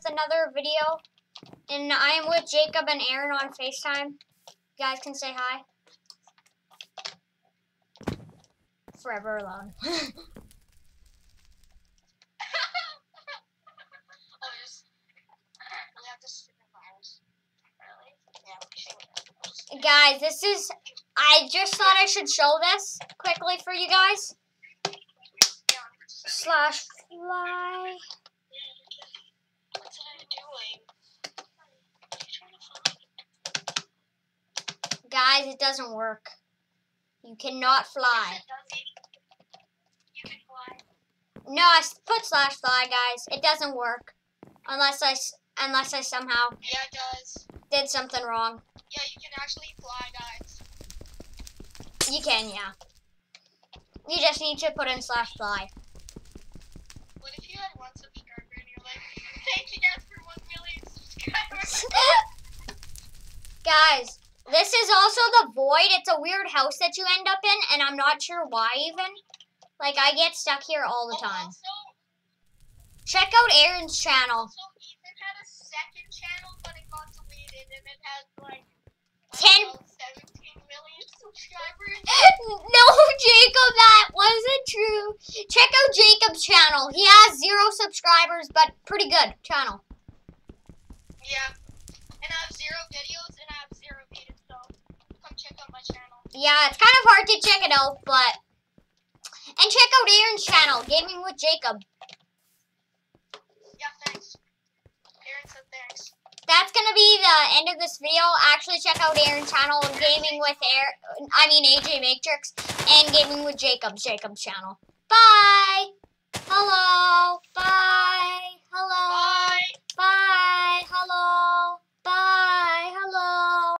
with another video. And I am with Jacob and Aaron on FaceTime. You guys can say hi. Forever alone. Guys, this is... I just thought I should show this quickly for you guys. Slash fly. Guys, it doesn't work. You cannot fly. No, I put slash fly, guys. It doesn't work unless I somehow did something wrong. Yeah, you can actually fly, guys. You can, yeah. You just need to put in slash fly. What if you had 1 subscriber and you're like, thank you guys for 1 million subscribers? Guys, this is also the void. It's a weird house that you end up in, and I'm not sure why even. Like, I get stuck here all the time. Also, check out Aaron's channel. Also, Ethan had a second channel, but it got deleted, and it has like 17 million subscribers. No, Jacob, that wasn't true. Check out Jacob's channel. He has 0 subscribers, but pretty good channel. Yeah, and I have 0 videos, and I have 0 views, so come check out my channel. Yeah, it's kind of hard to check it out, but... And check out Aaron's channel, Gaming with Jacob. Yeah, thanks. Aaron said thanks. That's gonna be the end of this video. Actually, check out Aaron's channel, Gaming with AJ Matrix, and Gaming with Jacob's channel. Bye! Hello!